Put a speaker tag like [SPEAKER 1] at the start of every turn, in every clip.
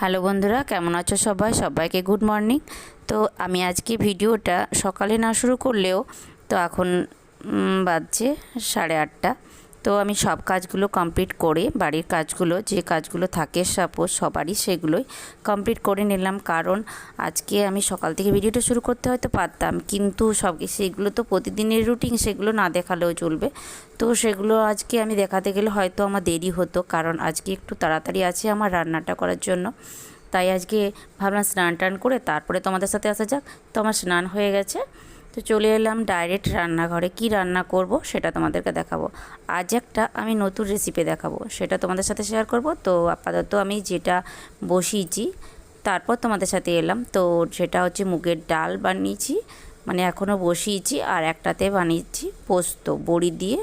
[SPEAKER 1] Hello বন্ধুরা, কেমন আছো সবাই? সবাইকে গুড মর্নিং। তো আমি আজকে ভিডিওটা সকালে না শুরু করলেও তো এখন বাজছে 8:30। তো আমি সব কাজগুলো কমপ্লিট করে বাড়ির কাজগুলো যে কাজগুলো থাকে সাপোজ সবারই সেগুলোই কমপ্লিট করে নিলাম। কারণ আজকে আমি সকাল থেকে ভিডিওটা শুরু করতে হয়তো পারতাম, কিন্তু সেগুলো তো প্রতিদিনের রুটিন, সেগুলো না দেখালেও চলবে। তো সেগুলো আজকে আমি দেখাতে গেলে হয়তো আমার দেরি হতো, কারণ আজকে একটু তাড়াতাড়ি আছে আমার রান্নাটা করার জন্য। তাই আজকে ভাবলাম স্নান টান করে তারপরে তোমাদের সাথে আসা যাক। তো আমার স্নান হয়ে গেছে, তো চলে এলাম ডাইরেক্ট রান্নাঘরে। কি রান্না করব সেটা তোমাদেরকে দেখাবো। আজ একটা আমি নতুন রেসিপি দেখাবো, সেটা তোমাদের সাথে শেয়ার করব। তো আপাতত আমি যেটা বসিয়েছি তারপর তোমাদের সাথে এলাম। তো সেটা হচ্ছে মুগের ডাল বানিয়েছি, মানে এখনও বসিয়েছি। আর একটাতে বানিয়েছি পোস্ত, বড়ি দিয়ে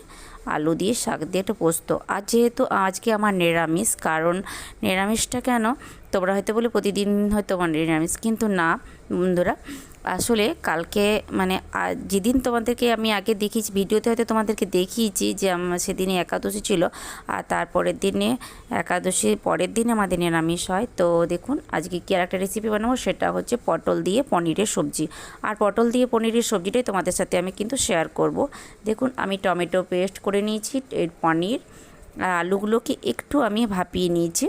[SPEAKER 1] আলু দিয়ে শাক দিয়ে একটা পোস্ত। আর যেহেতু আজকে আমার নিরামিষ, কারণ নিরামিষটা কেন তোমরা হয়তো বলে প্রতিদিন হয়তো আমার নিরামিষ, কিন্তু না বন্ধুরা, আসলে কালকে মানে যেদিন তোমাদেরকে আমি আগে দেখিয়েছি ভিডিওতে, হয়তো তোমাদেরকে দেখিয়েছি যে আমার সেদিনে একাদশী ছিল, আর তারপরের দিনে একাদশীর পরের দিনে আমাদের নিরামিষ হয়। তো দেখুন আজকে কি আর একটা রেসিপি বানাবো, সেটা হচ্ছে পটল দিয়ে পনিরের সবজি। আর পটল দিয়ে পনিরের সবজিটাই তোমাদের সাথে আমি কিন্তু শেয়ার করব। দেখুন আমি টমেটো পেস্ট করে নিয়েছি, পনির আর আলুগুলোকে একটু আমি ভাপিয়ে নিয়েছি,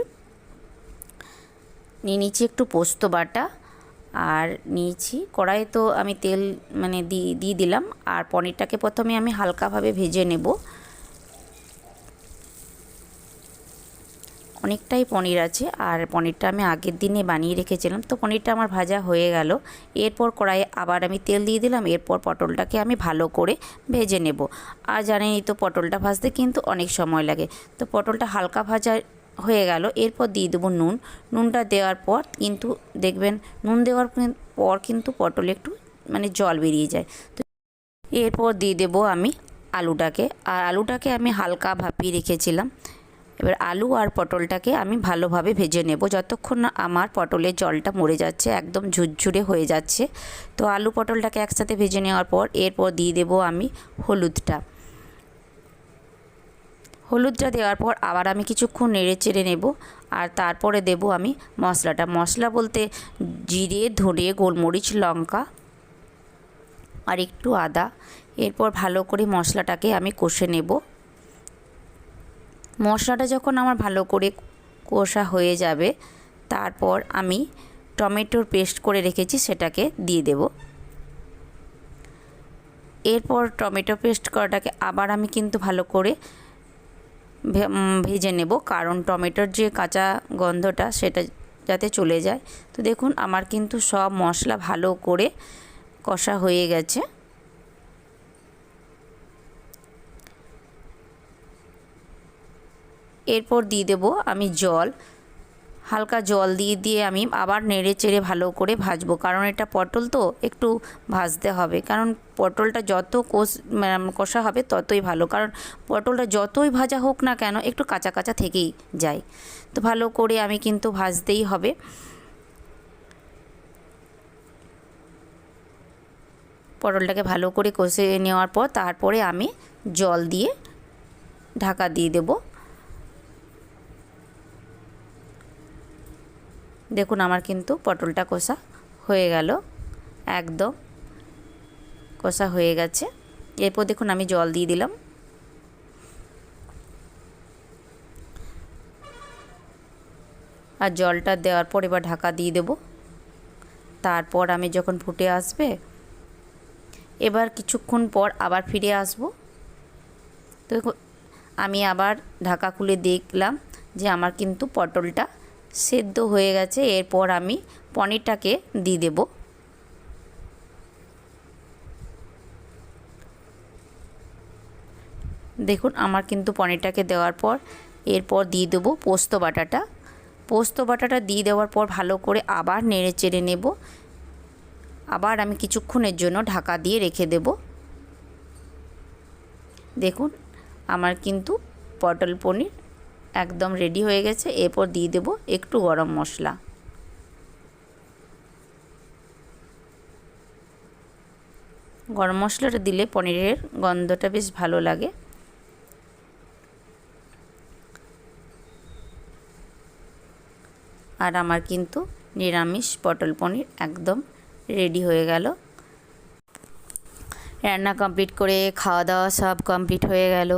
[SPEAKER 1] নিয়েছি একটু পোস্ত বাটা, আর নিয়েছি কড়াইয়ে তো আমি তেল মানে দিয়ে দিলাম। আর পনিরটাকে প্রথমে আমি হালকাভাবে ভেজে নেব। অনেকটাই পনির আছে, আর পনিরটা আমি আগের দিনে বানিয়ে রেখেছিলাম। তো পনিরটা আমার ভাজা হয়ে গেল। এরপর কড়াইয়ে আবার আমি তেল দিয়ে দিলাম। এরপর পটলটাকে আমি ভালো করে ভেজে নেব। আর জানেনই তো পটলটা ভাজতে কিন্তু অনেক সময় লাগে। তো পটলটা হালকা ভাজা হয়ে গেল। এরপর দিয়ে দেবো নুন। নুনটা দেওয়ার পর কিন্তু দেখবেন নুন দেওয়ার পর কিন্তু পটলে একটু মানে জল বেরিয়ে যায়। তো এরপর দিয়ে দেবো আমি আলুটাকে, আর আলুটাকে আমি হালকা ভাপিয়ে রেখেছিলাম। এবার আলু আর পটলটাকে আমি ভালোভাবে ভেজে নেব যতক্ষণ না আমার পটলের জলটা মরে যাচ্ছে, একদম ঝুরঝুরে হয়ে যাচ্ছে। তো আলু পটলটাকে একসাথে ভেজে নেওয়ার পর এরপর দিয়ে দেবো আমি হলুদটা দেওয়ার পর আবার আমি কিছুক্ষণ নেড়ে চেড়ে নেব। আর তারপরে দেব আমি মশলাটা। মশলা বলতে জিরে, ধনে, গোলমরিচ, লঙ্কা আর একটু আদা। এরপর ভালো করে মশলাটাকে আমি কষে নেব। মশলাটা যখন আমার ভালো করে কষা হয়ে যাবে, তারপর আমি টমেটোর পেস্ট করে রেখেছি সেটাকে দিয়ে দেব। এরপর টমেটো পেস্ট করাটাকে আবার আমি কিন্তু ভালো করে ভেজে নেব, কারণ টমেটোর যে কাঁচা গন্ধটা সেটা যাতে চলে যায়। তো দেখুন আমার কিন্তু সব মশলা ভালো করে কষা হয়ে গেছে। এরপর দিয়ে দেব আমি জল। হালকা জল দিয়ে আমি আবার নেড়ে চেড়ে ভালো করে ভাজবো, কারণ এটা পটল তো একটু ভাজতে হবে। কারণ পটলটা যত কষা হবে ততই ভালো, কারণ পটলটা যতই ভাজা হোক না কেন একটু কাঁচা কাঁচা থেকেই যায়। তো ভালো করে আমি কিন্তু ভাজতেই হবে। পটলটাকে ভালো করে কষে নেওয়ার পর তারপরে আমি জল দিয়ে ঢাকা দিয়ে দেবো। দেখুন আমার কিন্তু পটলটা কষা হয়ে গেল, একদম কষা হয়ে গেছে। এরপর দেখুন আমি জল দিয়ে দিলাম। আর জলটা দেওয়ার পর এবার ঢাকা দিয়ে দেব। তারপর আমি যখন ফুটে আসবে, এবার কিছুক্ষণ পর আবার ফিরে আসব। তো আমি আবার ঢাকা খুলে দেখলাম যে আমার কিন্তু পটলটা সেদ্ধ হয়ে গেছে। এরপর আমি পনিরটাকে দিয়ে দেব। দেখুন আমার কিন্তু পনিরটাকে দেওয়ার পর এরপর দিয়ে দেবো পোস্ত বাটাটা। পোস্ত বাটাটা দিয়ে দেওয়ার পর ভালো করে আবার নেড়ে চেড়ে নেব। আবার আমি কিছুক্ষণের জন্য ঢাকা দিয়ে রেখে দেব। দেখুন আমার কিন্তু পটল পনির একদম রেডি হয়ে গেছে। এরপর দিয়ে দেব একটু গরম মশলা। গরম মশলাটা দিলে পনিরের গন্ধটা বেশ ভালো লাগে। আর আমার কিন্তু নিরামিষ পটল পনির একদম রেডি হয়ে গেল। রান্না কমপ্লিট করে খাওয়া দাওয়া সব কমপ্লিট হয়ে গেল।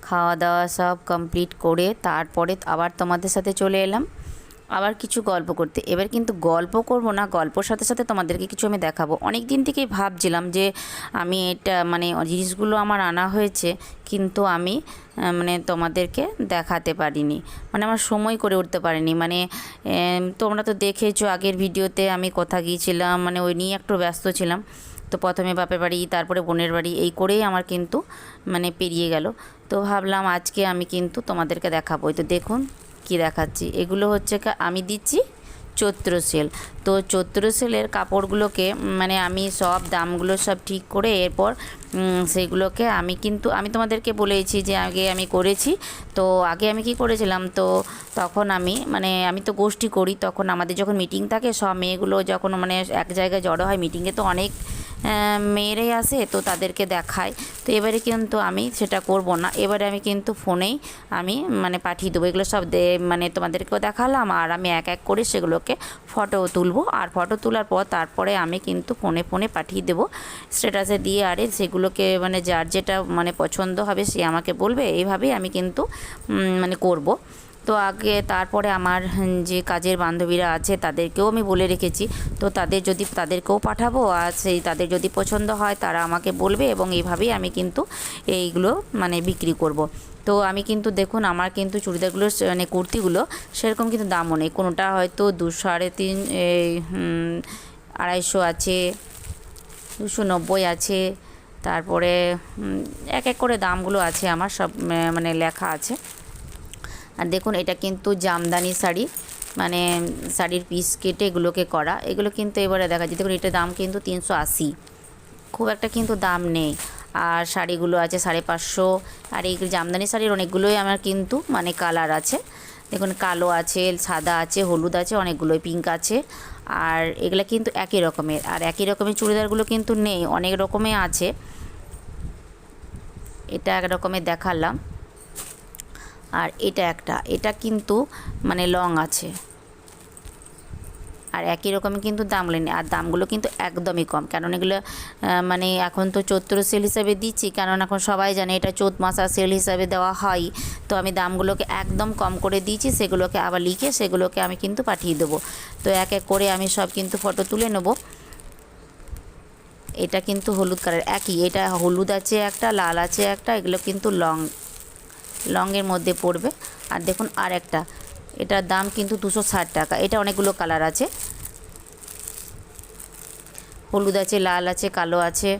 [SPEAKER 1] খাওয়া দাওয়া সব কমপ্লিট করে তারপরে আবার তোমাদের সাথে চলে এলাম আবার কিছু গল্প করতে। এবার কিন্তু গল্প করব না, গল্পর সাথে সাথে তোমাদেরকে কিছু আমি দেখাবো। অনেক দিন থেকেই ভাবছিলাম যে আমি এটা মানে জিনিসগুলো আমার আনা হয়েছে, কিন্তু আমি মানে তোমাদেরকে দেখাতে পারিনি, মানে আমার সময় করে উঠতে পারিনি। মানে তোমরা তো দেখেছো আগের ভিডিওতে আমি কোথা গিয়েছিলাম, মানে ওই নিয়ে একটু ব্যস্ত ছিলাম। তো প্রথমে বাপের বাড়ি, তারপরে বোনের বাড়ি, এই করেই আমার কিন্তু মানে পেরিয়ে গেল। তো ভাবলাম আজকে আমি কিন্তু তোমাদেরকে দেখাবো। তো দেখুন কি দেখাচ্ছি, এগুলো হচ্ছে আমি দিচ্ছি চৈত্র সেল। তো চৈত্র সেলের কাপড়গুলোকে মানে আমি সব দামগুলো সব ঠিক করে এরপর সেইগুলোকে আমি তোমাদেরকে বলেছি যে আগে আমি করেছি। তো আগে আমি কি করেছিলাম, তো তখন আমি তো গোষ্ঠী করি, তখন আমাদের যখন মিটিং থাকে সব মেয়েগুলো যখন মানে এক জায়গায় জড়ো হয় মিটিংয়ে, তো অনেক মেয়েরাই আসে, তো তাদেরকে দেখায়। তো এবারে কিন্তু আমি সেটা করব না, এবারে আমি কিন্তু ফোনেই আমি মানে পাঠিয়ে দেবো। এগুলো সব মানে তোমাদেরকেও দেখালাম, আর আমি এক এক করে সেগুলোকে ফটো তুলবো, আর ফটো তোলার পর তারপরে আমি কিন্তু ফোনে পাঠিয়ে দেবো স্ট্যাটাসে দিয়ে। আরে সেগুলোকে মানে যার যেটা মানে পছন্দ হবে সে আমাকে বলবে, এইভাবেই আমি কিন্তু মানে করব। তো আগে তারপরে আমার যে কাজের বান্ধবীরা আছে তাদেরকেও আমি বলে রেখেছি, তো তাদেরকেও পাঠাবো, আর তাদের যদি পছন্দ হয় তারা আমাকে বলবে, এবং এইভাবেই আমি কিন্তু এইগুলো মানে বিক্রি করব। তো আমি কিন্তু দেখুন আমার কিন্তু চুড়িদারগুলোর মানে কুর্তিগুলো সেরকম কিন্তু দামও নেই, কোনোটা হয়তো 250, 250 আছে, 290 আছে, তারপরে এক এক করে দামগুলো আছে আমার সব মানে লেখা আছে। আর দেখুন এটা কিন্তু জামদানি শাড়ি, মানে শাড়ির পিস কেটে এগুলোকে করা, এগুলো কিন্তু এবারে দেখা যায়। দেখুন এটার দাম কিন্তু 380, খুব একটা কিন্তু দাম নেই। আর শাড়িগুলো আছে 550। আর এই জামদানি শাড়ির অনেকগুলোই আমার কিন্তু মানে কালার আছে। দেখুন কালো আছে, সাদা আছে, হলুদ আছে, অনেকগুলোই পিঙ্ক আছে। আর এগুলো কিন্তু একই রকমের, আর একই রকমের চুড়িদারগুলো কিন্তু নেই, অনেক রকমের আছে। এটা এক রকমের দেখালাম, আর এটা কিন্তু মানে লং আছে, আর একই রকমই কিন্তু দাম নেই। আর দামগুলো কিন্তু একদমই কম, কারণ এগুলো মানে এখন তো চৈত্র সেল হিসাবে দিচ্ছি, কারণ এখন সবাই জানে এটা চৈত মাসা সেল হিসাবে দেওয়া হয়। তো আমি দামগুলোকে একদম কম করে দিয়েছি, সেগুলোকে আবার লিখে সেগুলোকে আমি কিন্তু পাঠিয়ে দেবো। তো এক এক করে আমি সব কিন্তু ফটো তুলে নেব। এটা কিন্তু হলুদ কালার একই, এটা হলুদ আছে একটা, লাল আছে একটা, এগুলো কিন্তু লংয়ের মধ্যে পড়বে। আর দেখুন আর একটা, এটার দাম কিন্তু 260 টাকা। এটা অনেকগুলো কালার আছে, হলুদ আছে, লাল আছে, কালো আছে।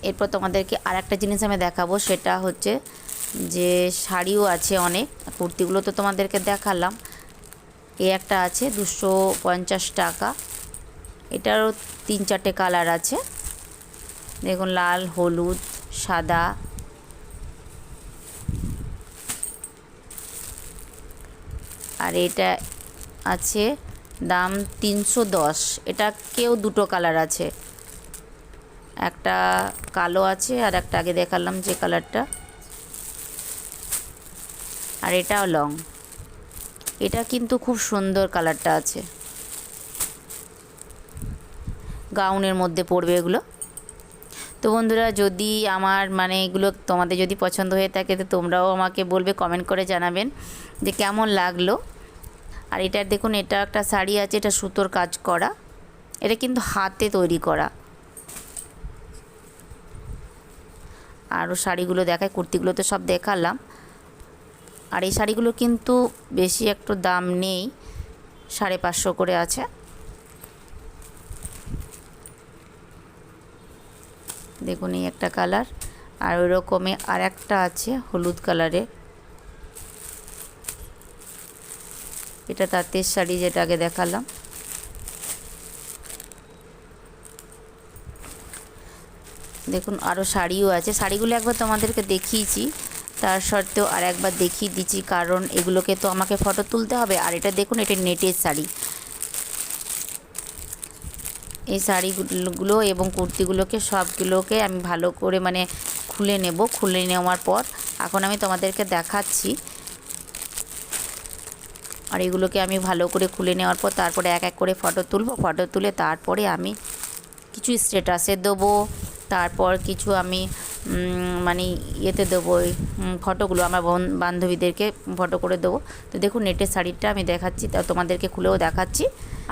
[SPEAKER 1] এরপর তোমাদেরকে আর একটা জিনিস আমি দেখাবো, সেটা হচ্ছে যে শাড়িও আছে অনেক, কুর্তিগুলো তো তোমাদেরকে দেখালাম। এই একটা আছে 250 টাকা, এটারও 3-4টে কালার আছে। দেখুন লাল, হলুদ, সাদা। আর এটা আছে দাম 310, এটা কেউ দুটো কালার আছে, একটা কালো আছে আর একটা আগে দেখালাম যে কালারটা, আর এটাও লং। এটা কিন্তু খুব সুন্দর কালারটা আছে, গাউনের মধ্যে পড়বে এগুলো। তো বন্ধুরা যদি আমার মানে এগুলো তোমাদের যদি পছন্দ হয়ে থাকে, তো তোমরাও আমাকে বলবে, কমেন্ট করে জানাবেন যে কেমন লাগলো। আর এটা দেখুন এটা একটা শাড়ি আছে, এটা সুতোর কাজ করা, এটা কিন্তু হাতে তৈরি করা। আরও শাড়িগুলো দেখায়, কুর্তিগুলো তো সব দেখালাম। আর এই শাড়িগুলো কিন্তু বেশি একটু দাম নেই, 550 করে আছে। দেখুন এই একটা কালার, আর ওই রকমই আর একটা আছে হলুদ কালারে, এটা তাঁতের শাড়ি যেটা আগে দেখালাম। দেখুন আরও শাড়িও আছে, শাড়িগুলো একবার তোমাদেরকে দেখিয়েছি, তার সত্ত্বেও আর একবার দেখিয়ে দিচ্ছি, কারণ এগুলোকে তো আমাকে ফটো তুলতে হবে। আর এটা দেখুন এটা নেটের শাড়ি, এই শাড়িগুলো এবং কুর্তিগুলোকে সবগুলোকে আমি ভালো করে মানে খুলে নেব। খুলে নেওয়ার পর এখন আমি তোমাদেরকে দেখাচ্ছি আর এগুলোকে আমি ভালো করে খুলে নেওয়ার পর তারপরে এক এক করে ফটো তুলব। ফটো তুলে তারপরে আমি কিছু স্ট্যাটাসে দেবো, তারপর কিছু আমি মানে ইয়েতে দেবো, ওই ফটোগুলো আমার বান্ধবীদেরকে ফটো করে দেবো। তো দেখুন নেটের শাড়িটা আমি দেখাচ্ছি, তা তোমাদেরকে খুলেও দেখাচ্ছি।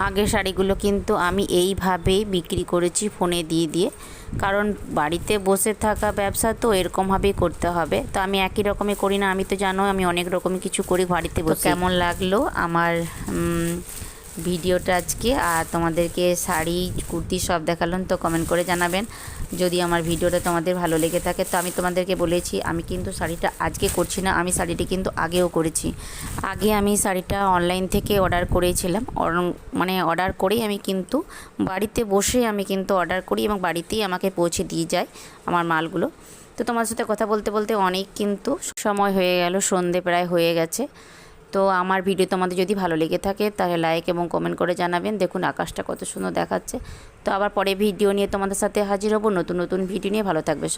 [SPEAKER 1] আগের শাড়িগুলো কিন্তু আমি এইভাবেই বিক্রি করেছি ফোনে দিয়ে দিয়ে, কারণ বাড়িতে বসে থাকা ব্যবসা তো এরকমভাবেই করতে হবে। তো আমি একই রকমই করি না, আমি তো জানো আমি অনেক রকমই কিছু করি বাড়িতে বসে। কেমন লাগলো আমার ভিডিওটা আজকে, আর তোমাদেরকে শাড়ি কুর্তি সব দেখালাম, তো কমেন্ট করে জানাবেন যদি আমার ভিডিওটা তোমাদের ভালো লেগে থাকে। তো আমি তোমাদেরকে বলেছি আমি কিন্তু শাড়িটা আজকে করছি না, আমি শাড়িটি কিন্তু আগেও করেছি। আগে আমি শাড়িটা অনলাইন থেকে অর্ডার করেছিলাম, মানে অর্ডার করেই আমি কিন্তু বাড়িতে বসে আমি কিন্তু অর্ডার করি এবং বাড়িতেই আমাকে পৌঁছে দিয়ে যায় আমার মালগুলো। তো তোমার সাথে কথা বলতে বলতে অনেক কিন্তু সময় হয়ে গেল, সন্ধে প্রায় হয়ে গেছে। তো আমার ভিডিও তোমাদের যদি ভালো লেগে থাকে তাহলে লাইক এবং কমেন্ট করে জানাবেন। দেখুন আকাশটা কত সুন্দর দেখাচ্ছে। তো আবার পরে ভিডিও নিয়ে তোমাদের সাথে হাজির হব, নতুন নতুন ভিডিও নিয়ে। ভালো থাকবে।